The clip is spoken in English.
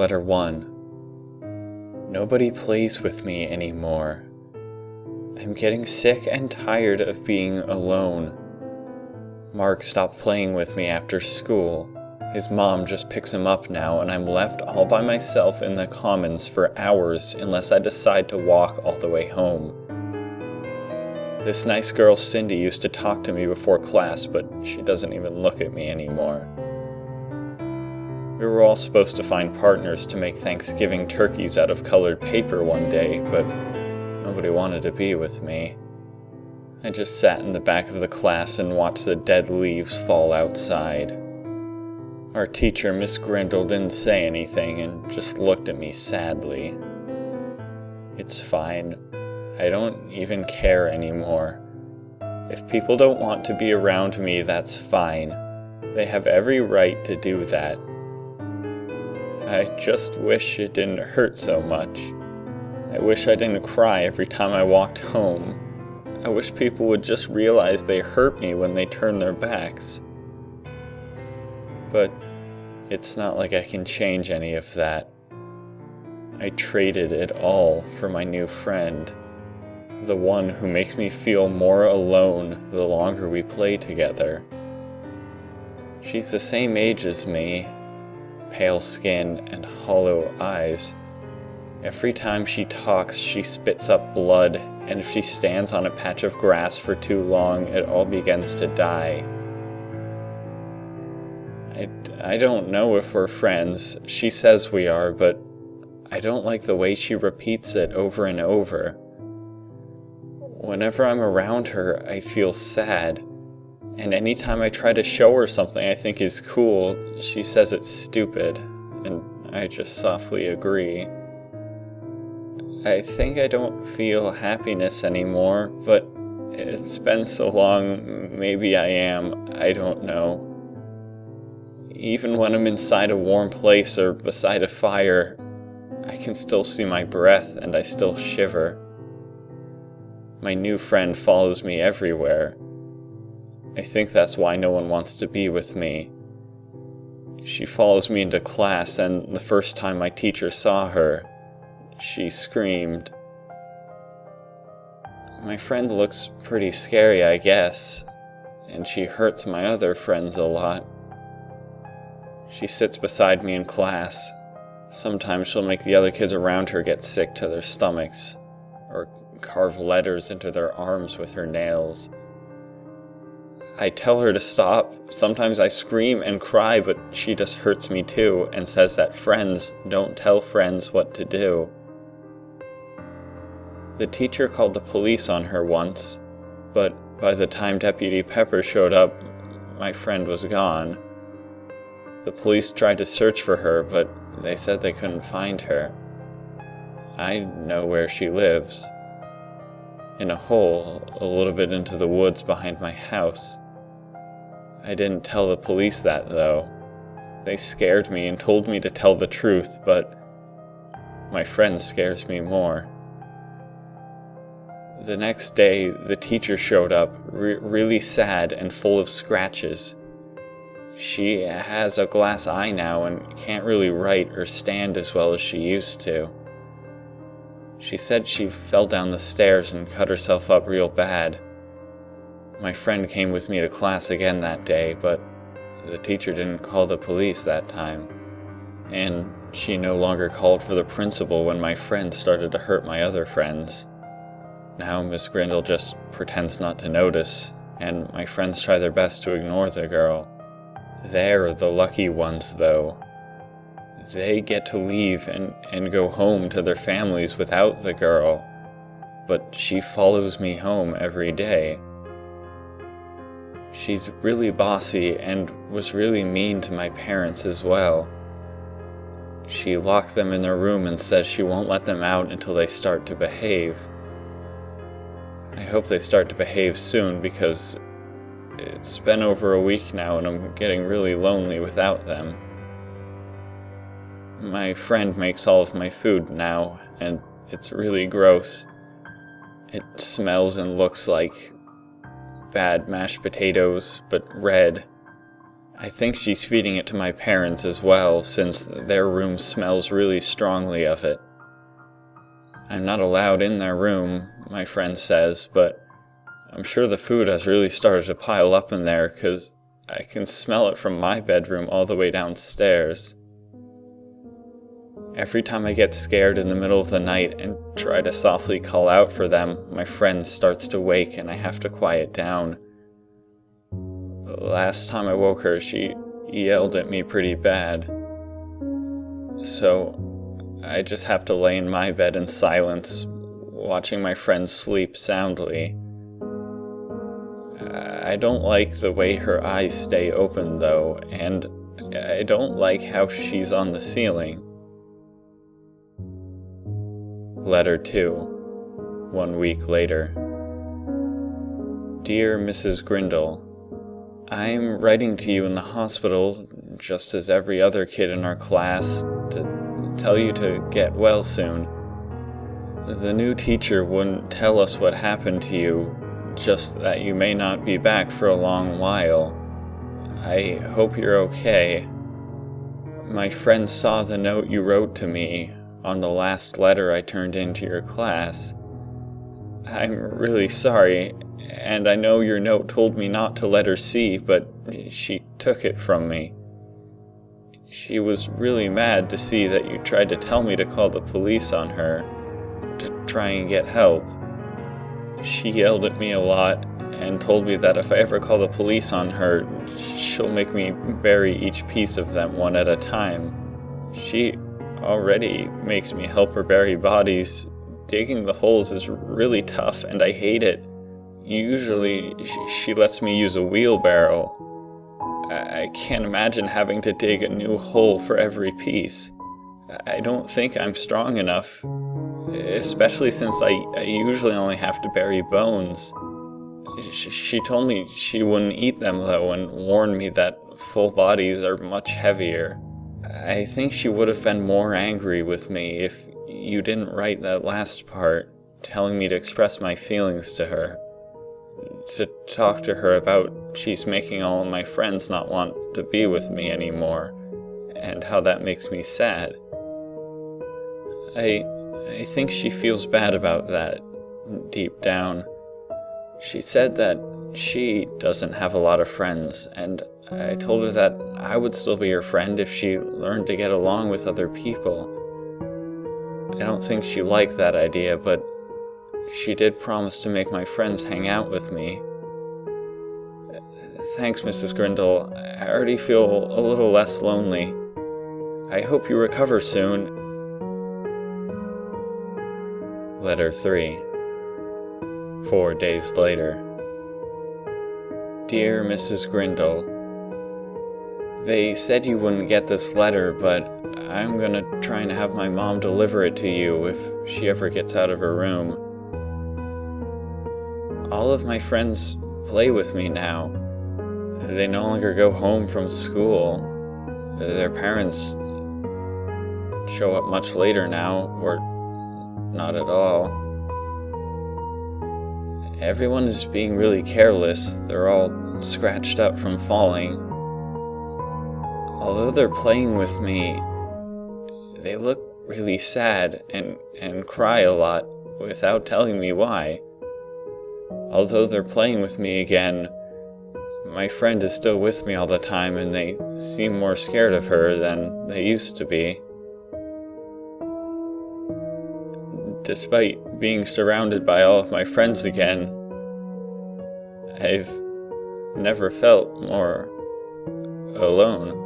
Letter 1. Nobody plays with me anymore. I'm getting sick and tired of being alone. Mark stopped playing with me after school. His mom just picks him up now, and I'm left all by myself in the commons for hours unless I decide to walk all the way home. This nice girl Cindy used to talk to me before class, but she doesn't even look at me anymore. We were all supposed to find partners to make Thanksgiving turkeys out of colored paper one day, but nobody wanted to be with me. I just sat in the back of the class and watched the dead leaves fall outside. Our teacher, Miss Grindle, didn't say anything and just looked at me sadly. It's fine. I don't even care anymore. If people don't want to be around me, that's fine. They have every right to do that. I just wish it didn't hurt so much. I wish I didn't cry every time I walked home. I wish people would just realize they hurt me when they turn their backs. But it's not like I can change any of that. I traded it all for my new friend. The one who makes me feel more alone the longer we play together. She's the same age as me, pale skin and hollow eyes. Every time she talks, she spits up blood, and if she stands on a patch of grass for too long, it all begins to die. I don't know if we're friends. She says we are, but I don't like the way she repeats it over and over. Whenever I'm around her, I feel sad, and anytime I try to show her something I think is cool, she says it's stupid, and I just softly agree. I think I don't feel happiness anymore, but it's been so long, maybe I am, I don't know. Even when I'm inside a warm place or beside a fire, I can still see my breath and I still shiver. My new friend follows me everywhere. I think that's why no one wants to be with me. She follows me into class, and the first time my teacher saw her, she screamed. My friend looks pretty scary, I guess, and she hurts my other friends a lot. She sits beside me in class. Sometimes she'll make the other kids around her get sick to their stomachs, or carve letters into their arms with her nails. I tell her to stop. Sometimes I scream and cry, but she just hurts me too and says that friends don't tell friends what to do. The teacher called the police on her once, but by the time Deputy Pepper showed up, my friend was gone. The police tried to search for her, but they said they couldn't find her. I know where she lives. In a hole a little bit into the woods behind my house. I didn't tell the police that, though. They scared me and told me to tell the truth, but my friend scares me more. The next day, the teacher showed up, really sad and full of scratches. She has a glass eye now and can't really write or stand as well as she used to. She said she fell down the stairs and cut herself up real bad. My friend came with me to class again that day, but the teacher didn't call the police that time. And she no longer called for the principal when my friend started to hurt my other friends. Now Miss Grindle just pretends not to notice, and my friends try their best to ignore the girl. They're the lucky ones, though. They get to leave and go home to their families without the girl, but she follows me home every day. She's really bossy and was really mean to my parents as well. She locked them in their room and says she won't let them out until they start to behave. I hope they start to behave soon because it's been over a week now and I'm getting really lonely without them. My friend makes all of my food now, and it's really gross. It smells and looks like bad mashed potatoes, but red. I think she's feeding it to my parents as well, since their room smells really strongly of it. I'm not allowed in their room, my friend says, but I'm sure the food has really started to pile up in there, 'cause I can smell it from my bedroom all the way downstairs. Every time I get scared in the middle of the night and try to softly call out for them, my friend starts to wake and I have to quiet down. Last time I woke her, she yelled at me pretty bad. So I just have to lay in my bed in silence, watching my friend sleep soundly. I don't like the way her eyes stay open though, and I don't like how she's on the ceiling. Letter 2, 1 week later. Dear Mrs. Grindle, I'm writing to you in the hospital, just as every other kid in our class, to tell you to get well soon. The new teacher wouldn't tell us what happened to you, just that you may not be back for a long while. I hope you're okay. My friend saw the note you wrote to me on the last letter I turned into your class. I'm really sorry, and I know your note told me not to let her see, but she took it from me. She was really mad to see that you tried to tell me to call the police on her, to try and get help. She yelled at me a lot and told me that if I ever call the police on her, she'll make me bury each piece of them one at a time. She already makes me help her bury bodies. Digging the holes is really tough and I hate it. Usually she lets me use a wheelbarrow. I can't imagine having to dig a new hole for every piece. I don't think I'm strong enough, especially since I usually only have to bury bones. She told me she wouldn't eat them though, and warned me that full bodies are much heavier. I think she would have been more angry with me if you didn't write that last part, telling me to express my feelings to her. To talk to her about she's making all of my friends not want to be with me anymore, and how that makes me sad. I think she feels bad about that, deep down. She said that she doesn't have a lot of friends, and I told her that I would still be her friend if she learned to get along with other people. I don't think she liked that idea, but she did promise to make my friends hang out with me. Thanks, Mrs. Grindle. I already feel a little less lonely. I hope you recover soon. Letter 3, 4 days later. Dear Mrs. Grindle, they said you wouldn't get this letter, but I'm gonna try and have my mom deliver it to you if she ever gets out of her room. All of my friends play with me now. They no longer go home from school. Their parents show up much later now, or not at all. Everyone is being really careless. They're all scratched up from falling. Although they're playing with me, they look really sad and cry a lot without telling me why. Although they're playing with me again, my friend is still with me all the time and they seem more scared of her than they used to be. Despite being surrounded by all of my friends again, I've never felt more alone.